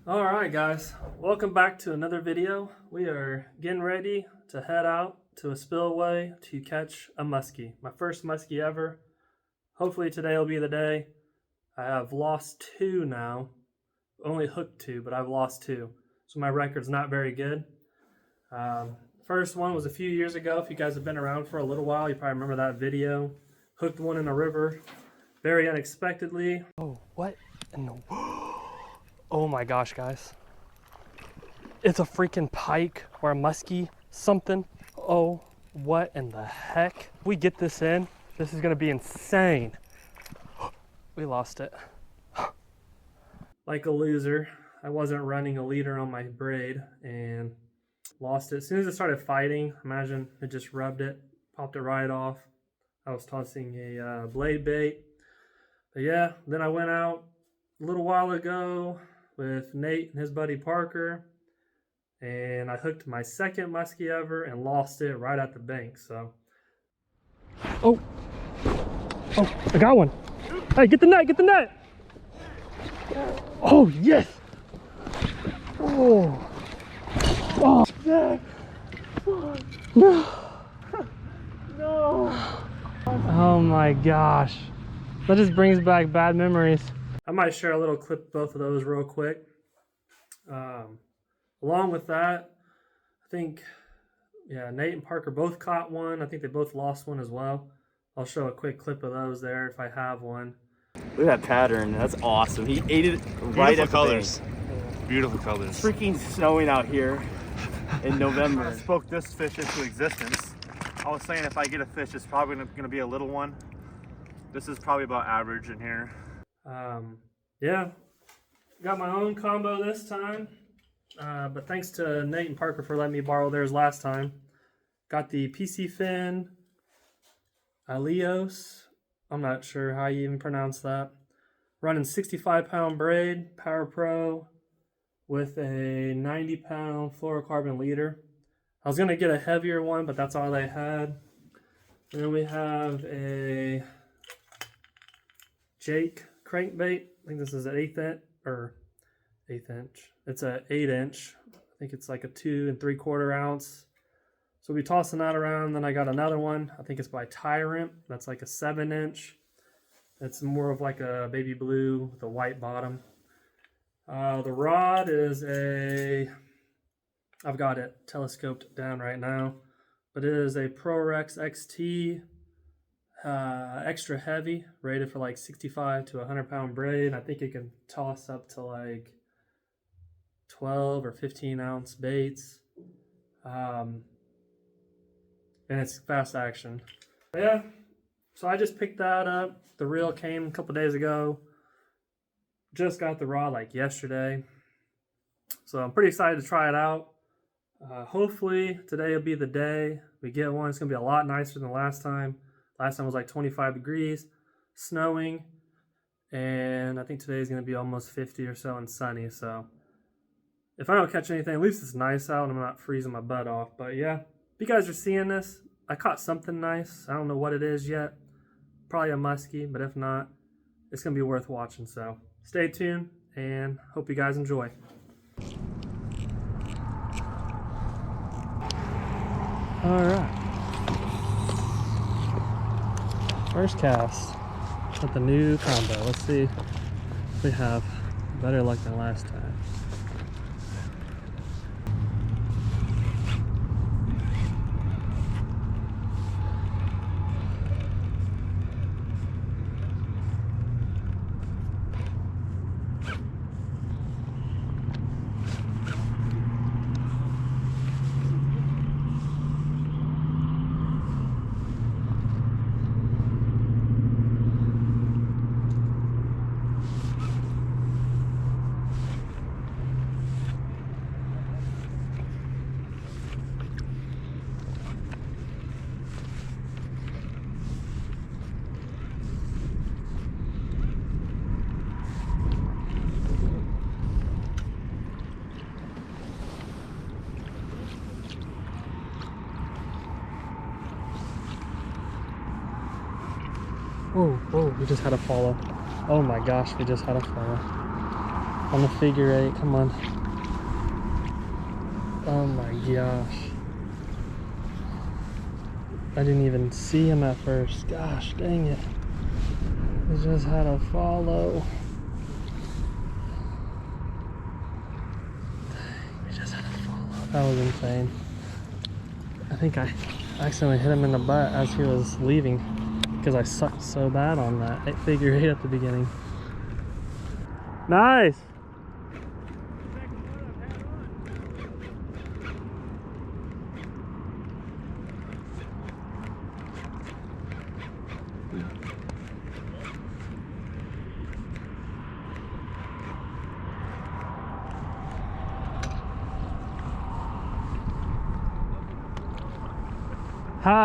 Alright guys, welcome back to another video. We are getting ready to head out to a spillway to catch a muskie. My first muskie ever. Hopefully today will be the day. I have lost 2 now. Only hooked 2, but I've lost 2. So my record's not very good. First one was a few years ago. If you guys have been around for a little while, you probably remember that video. Hooked one in a river very unexpectedly. Oh, what in the... Oh my gosh, guys. It's a freaking pike or a muskie, something. Oh, what in the heck? If we get this in, this is gonna be insane. We lost it. Like a loser, I wasn't running a leader on my braid and lost it. As soon as it started fighting, imagine it just rubbed it, popped it right off. I was tossing a blade bait. But yeah, then I went out a little while ago with Nate and his buddy Parker, and I hooked my second muskie ever and lost it right at the bank. So oh, I got one. Hey, get the net, get the net. Oh yes. Oh yeah. No. No. Oh my gosh, that just brings back bad memories. I might share a little clip of both of those real quick. Along with that, I think, yeah, Nate and Parker both caught one. I think they both lost one as well. I'll show a quick clip of those there if I have one. Look at that pattern. That's awesome. He ate it right at colors. the bank. Beautiful colors. It's freaking snowing out here in November. I spoke this fish into existence. I was saying if I get a fish, it's probably going to be a little one. This is probably about average in here. Yeah, got my own combo this time, but thanks to Nate and Parker for letting me borrow theirs last time. Got the PC Fin Alios, I'm not sure how you even pronounce that. Running 65-pound braid, Power Pro, with a 90-pound fluorocarbon leader. I was going to get a heavier one, but that's all they had. And then we have a Jake crankbait. I think this is an 1/8 inch or 1/8 inch. It's an 8-inch. I think it's like a 2 3/4 ounce. So we'll be tossing that around. Then I got another one. I think it's by Tyrant. That's like a 7-inch. It's more of like a baby blue with a white bottom. The rod is I've got it telescoped down right now, but it is a ProRex XT. Extra heavy, rated for like 65 to 100-pound braid. I think it can toss up to like 12 or 15 ounce baits. And it's fast action. But yeah, so I just picked that up. The reel came a couple days ago. Just got the rod like yesterday. So I'm pretty excited to try it out. Hopefully today will be the day we get one. It's going to be a lot nicer than last time. Last time was like 25 degrees, snowing, and I think today is going to be almost 50 or so and sunny. So if I don't catch anything, at least it's nice out and I'm not freezing my butt off. But yeah, if you guys are seeing this, I caught something nice. I don't know what it is yet. Probably a muskie, but if not, it's going to be worth watching. So stay tuned and hope you guys enjoy. All right. First cast with the new combo. Let's see if we have better luck than last time. Whoa, we just had a follow. Oh my gosh, we just had a follow. on the figure 8. Come on. Oh my gosh. I didn't even see him at first. Gosh, dang it. He just had a follow. Dang, we just had a follow. That was insane. I think I accidentally hit him in the butt as he was leaving because I sucked so bad on that figure 8 at the beginning. Nice.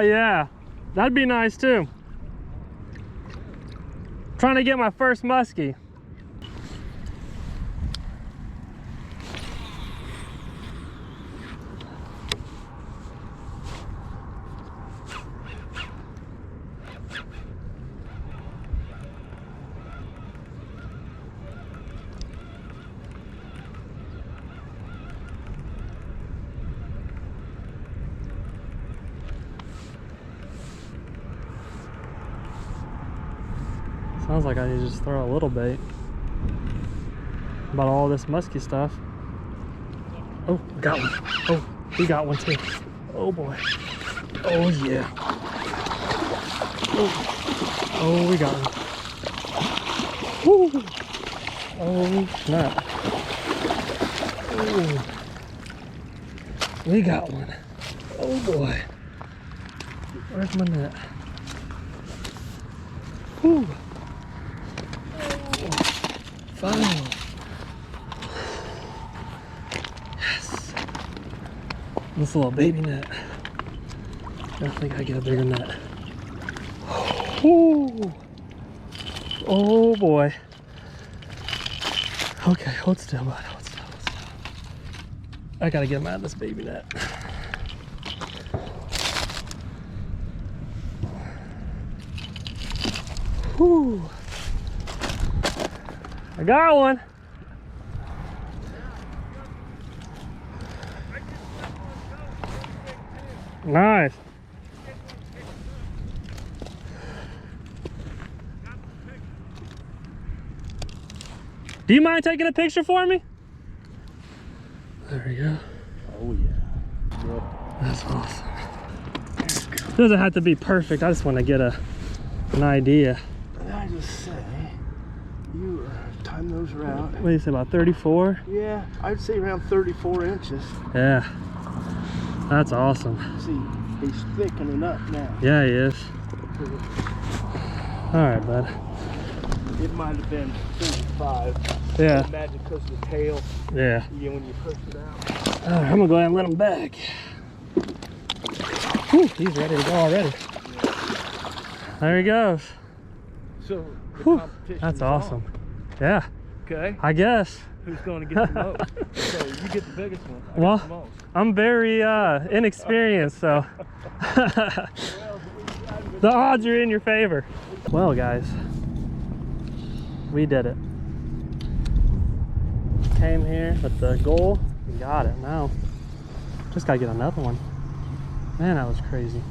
Yeah, that'd be nice too. Trying to get my first muskie. Sounds like I need to just throw a little bait. About all this musky stuff. Oh, got one. Oh, he got one too. Oh boy. Oh yeah. Oh, we got one. Woo. Oh snap. Oh, we got one. Oh boy. Where's my net? Whew. Finally. Yes. This little baby net. I think I get a bigger net. Woo. Oh boy. Okay, hold still, bud. Hold still, hold still. I gotta get him out of this baby net. Whew. I got one. Nice. Do you mind taking a picture for me? There we go. Oh yeah. Yep. That's awesome. Doesn't have to be perfect. I just want to get an idea. I just say you time those around. What do you say, about 34? Yeah, I'd say around 34 inches. Yeah. That's awesome. See, he's thickening up now. Yeah, he is. All right, bud. It might have been 35. Yeah. I imagine because of the tail. Yeah. Yeah, when you push it out. All right, I'm gonna go ahead and let him back. Whew, he's ready to go already. There he goes. So the Whew, competition that's is awesome. on. Yeah, Okay. I guess. Who's going to get the most? So you get the biggest one. I Well, get the most. I'm very inexperienced, so the odds are in your favor. Well, guys, we did it. Came here with the goal, we got it. Now, just gotta get another one. Man, that was crazy.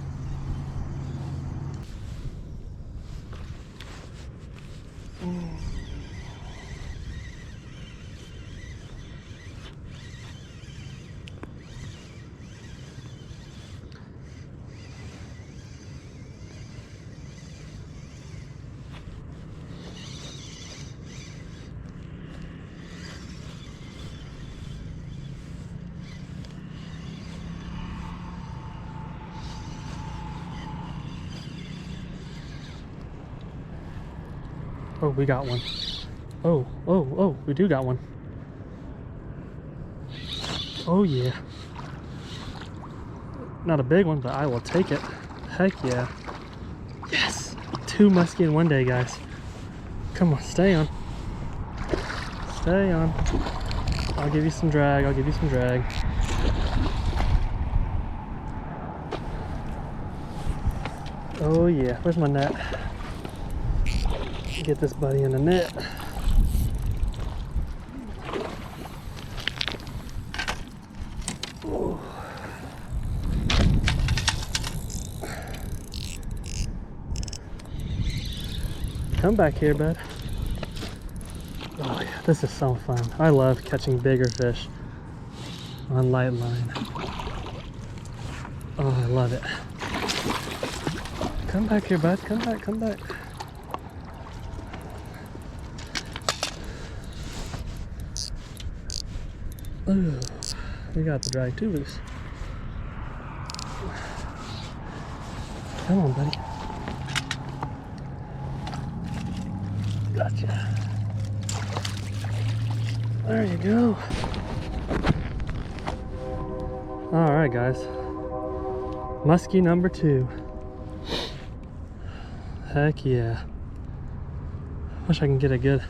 Oh, we got one. Oh, we do got one. Oh yeah. Not a big one, but I will take it. Heck yeah. Yes! 2 muskie in one day, guys. Come on, stay on. Stay on. I'll give you some drag, I'll give you some drag. Oh yeah, where's my net? Get this buddy in the net. come back here, bud. Oh yeah, this is so fun. I love catching bigger fish on light line. Oh, I love it. Come back here, bud. Come back, come back. Ooh, we got the drag too loose. Come on, buddy. Gotcha. There you go. All right, guys. Muskie number 2. Heck yeah. Wish I can get a good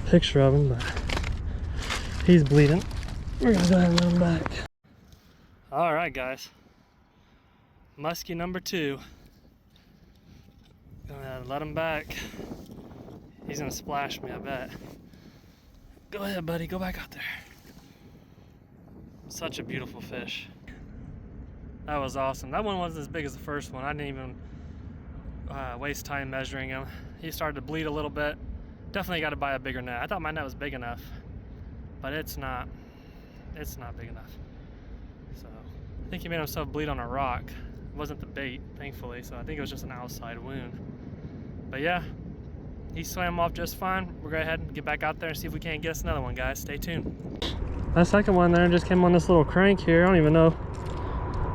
picture of him, but he's bleeding. We're gonna go ahead and let him back. All right, guys. Muskie number 2. Gonna let him back. He's gonna splash me, I bet. Go ahead, buddy. Go back out there. Such a beautiful fish. That was awesome. That one wasn't as big as the first one. I didn't even waste time measuring him. He started to bleed a little bit. Definitely got to buy a bigger net. I thought my net was big enough, but it's not. It's not big enough. So I think he made himself bleed on a rock. It wasn't the bait, thankfully, so I think it was just an outside wound. But yeah, he swam off just fine. We'll go ahead and get back out there and see if we can't get us another one, guys. Stay tuned. That second one there just came on this little crank here. I don't even know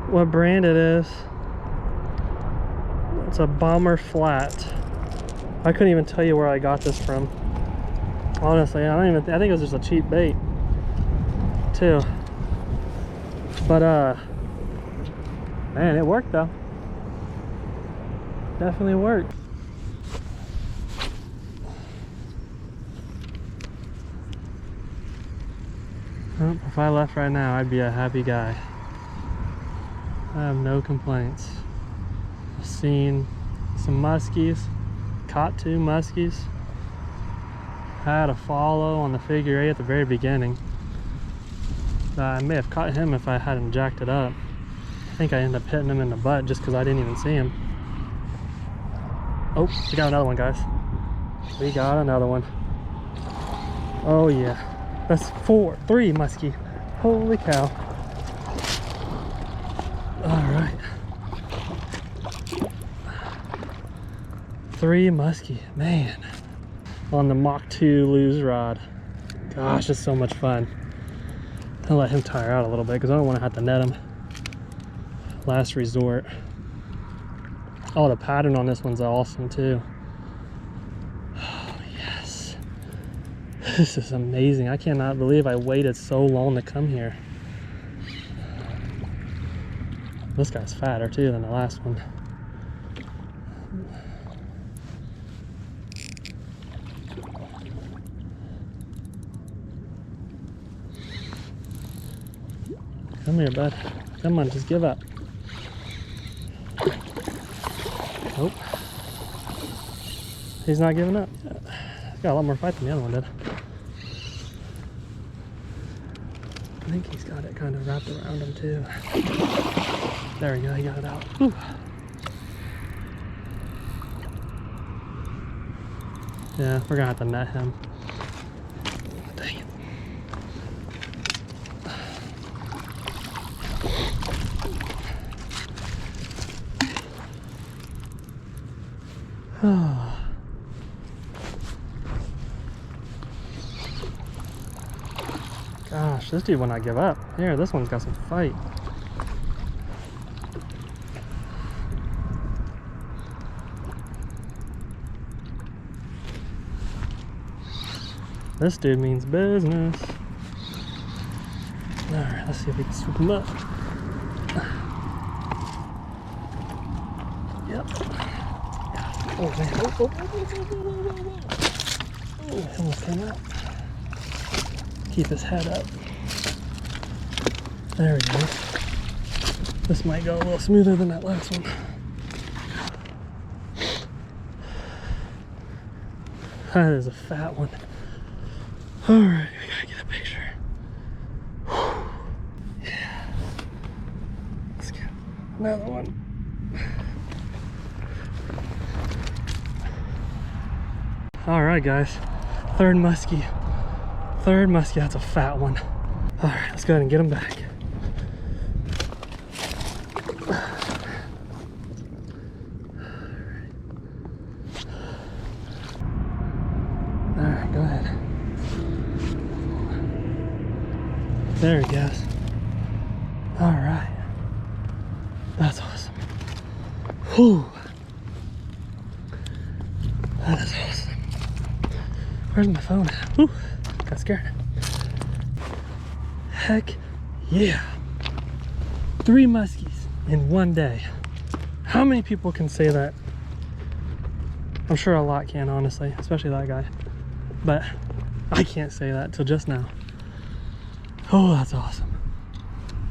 what brand it is. It's a Bomber Flat. I couldn't even tell you where I got this from. Honestly, I think it was just a cheap bait too. But man, it worked though. Definitely worked. Well, if I left right now, I'd be a happy guy. I have no complaints. I've seen some muskies, caught 2 muskies. Had a follow on the figure 8 at the very beginning. I may have caught him if I hadn't jacked it up. I think I ended up hitting him in the butt just because I didn't even see him. Oh, we got another one, guys. We got another one. Oh yeah. That's 3 muskie. Holy cow. Alright. 3 muskie. Man. On the Mach 2 lose rod. Gosh, it's so much fun. I'll let him tire out a little bit because I don't want to have to net him. Last resort. Oh, the pattern on this one's awesome too. Oh, yes. This is amazing. I cannot believe I waited so long to come here. This guy's fatter too than the last one. Come here, bud. Come on, just give up. Nope. He's not giving up. He's got a lot more fight than the other one did. I think he's got it kind of wrapped around him too. There we go, he got it out. Whew. Yeah, we're gonna have to net him. Dang it. Gosh, this dude will not give up. Here, this one's got some fight. This dude means business. Alright, let's see if we can swoop him up. Yep. Oh man, oh, he almost came out. Keep his head up. There we go. This might go a little smoother than that last one. That is a fat one. Alright, I gotta get a picture. Whew. Yeah. Let's get another one. All right, guys. Third muskie. Third muskie. That's a fat one. All right, let's go ahead and get him back. All right, go ahead. There he goes. All right. That's awesome. Whew. That is awesome. Where's my phone at? Whew. Got scared. Heck yeah. 3 muskies in one day. How many people can say that? I'm sure a lot can, honestly, especially that guy. But I can't say that till just now. Oh, that's awesome.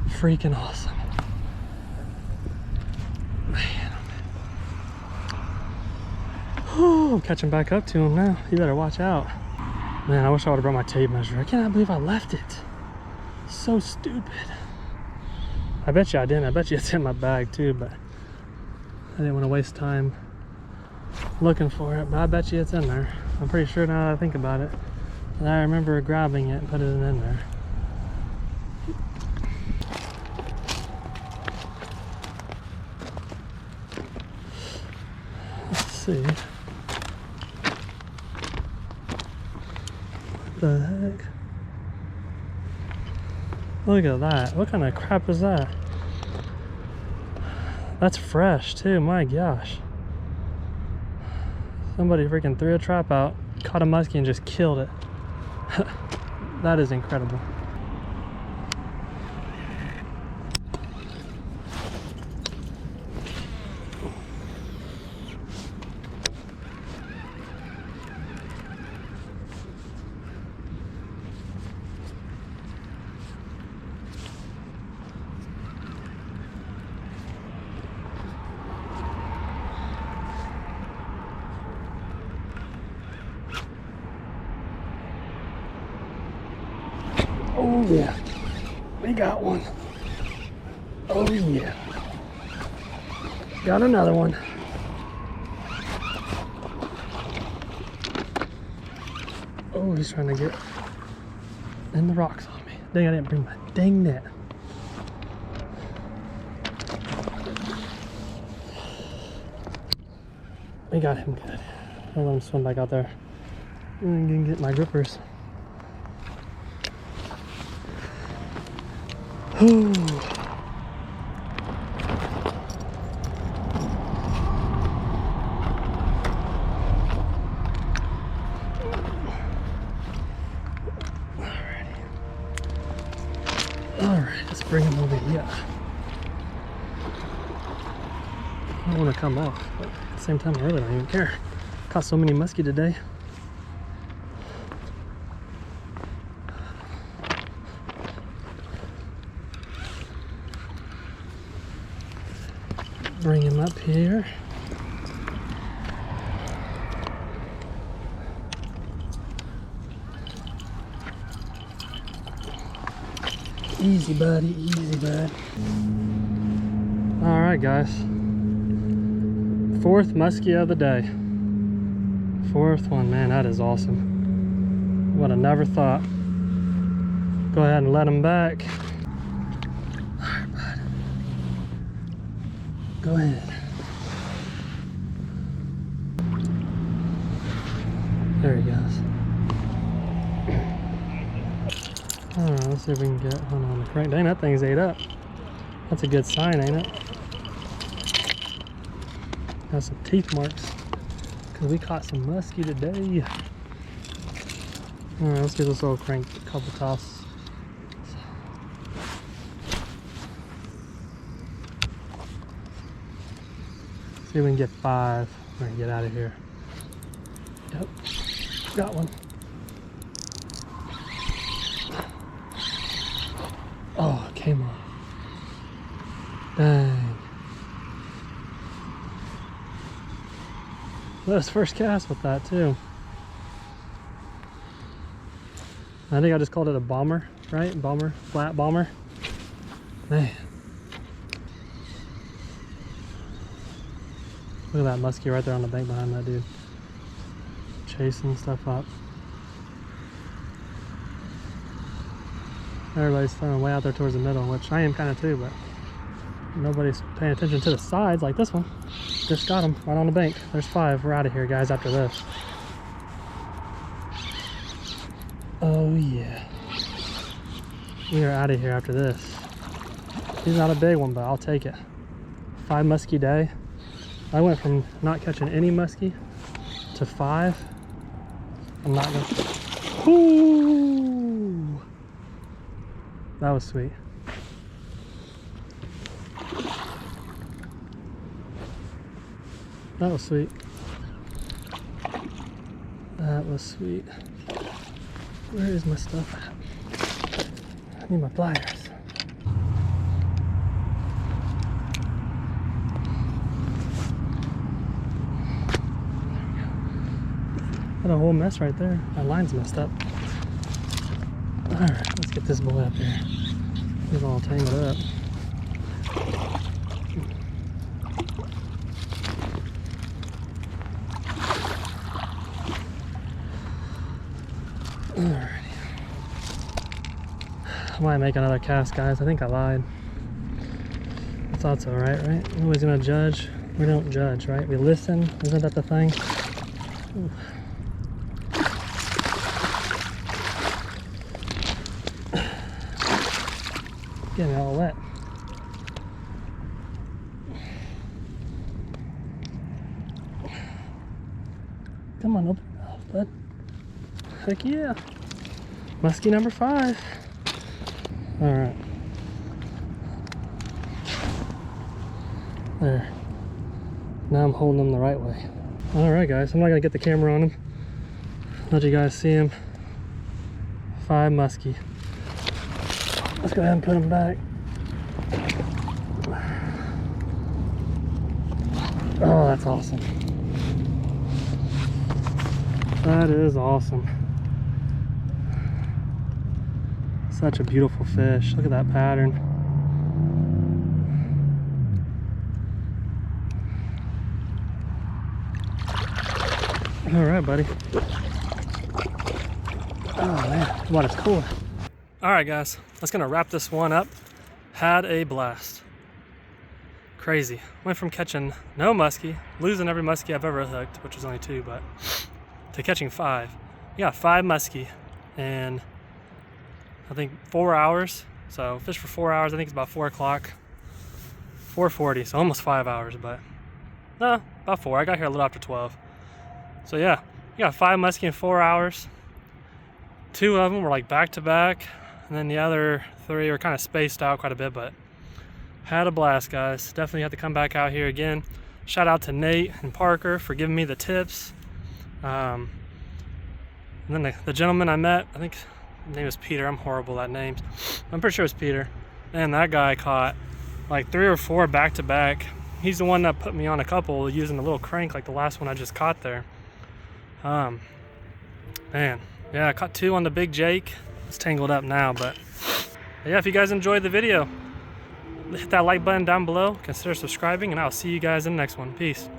Freaking awesome. Man, oh, I'm catching back up to him now. You better watch out. Man, I wish I would have brought my tape measure. I cannot believe I left it. So stupid. I bet you I didn't. I bet you it's in my bag too, but I didn't want to waste time looking for it. But I bet you it's in there. I'm pretty sure now that I think about it. And I remember grabbing it and putting it in there. Let's see. What the heck? Look at that. What kind of crap is that? That's fresh too, my gosh. Somebody freaking threw a trap out, caught a muskie and just killed it. That is incredible. Oh yeah, we got one. Oh yeah, got another one. Oh, he's trying to get in the rocks on me. Dang, I didn't bring my dang net. We got him good. I'll let him swim back out there. I'm gonna get my grippers. Ooh. Alright, let's bring him over here. I don't want to come off, but at the same time I really don't even care. Caught so many muskie today. Bring him up here. Easy, buddy, easy, bud. All right, guys. 4th muskie of the day. 4th one, man, that is awesome. Would have never thought. Go ahead and let him back. All right, bud. Go ahead. There he goes. Alright, let's see if we can get one on the crank. Dang, that thing's ate up. That's a good sign, ain't it? Got some teeth marks. Because we caught some muskie today. Alright, let's give this little crank a couple tosses. See if we can get 5. We're gonna get out of here. Yep, got one. Oh, it came off. Dang. That was first cast with that too. I think I just called it a bomber, right? Bomber, flat bomber. Man. Look at that muskie right there on the bank behind that dude. chasing stuff up. Everybody's throwing way out there towards the middle, which I am kind of too, but nobody's paying attention to the sides like this one. Just got them right on the bank. There's 5. We're out of here, guys, after this. Oh yeah. We are out of here after this. He's not a big one, but I'll take it. 5 muskie day. I went from not catching any muskie to 5. I'm not gonna. Ooh, that was sweet. That was sweet. That was sweet. Where is my stuff at? I need my pliers. Got a whole mess right there. My line's messed up. Alright, let's get this boy up here. He's all tangled up. Alrighty. I might make another cast, guys. I think I lied. I thought so, right? Nobody's gonna judge. We don't judge, right? We listen. Isn't that the thing? Ooh. Getting all wet. Come on, open your mouth, bud. Heck yeah. Muskie number 5. Alright. There. Now I'm holding him the right way. Alright, guys. I'm not going to get the camera on him. Let you guys see him. 5 muskie. Let's go ahead and put him back. Oh, that's awesome. That is awesome. Such a beautiful fish. Look at that pattern. All right, buddy. Oh man, what is cool. All right, guys, that's gonna wrap this one up. Had a blast. Crazy. Went from catching no muskie, losing every muskie I've ever hooked, which was only 2, but to catching 5. We got 5 muskie in I think 4 hours. So fish for 4 hours. I think it's about 4 o'clock, 4:40. So almost 5 hours, but no, about 4. I got here a little after 12. So yeah, we got 5 muskie in 4 hours. 2 of them were like back to back, and then the other 3 were kind of spaced out quite a bit, but had a blast, guys. Definitely have to come back out here again. Shout out to Nate and Parker for giving me the tips. And then the gentleman I met, I think his name is Peter. I'm horrible at names. I'm pretty sure it's Peter. And that guy caught like 3 or 4 back to back. He's the one that put me on a couple using a little crank like the last one I just caught there. Man, yeah, I caught 2 on the big Jake. It's tangled up now, but yeah, if you guys enjoyed the video, hit that like button down below, consider subscribing, and I'll see you guys in the next one. Peace.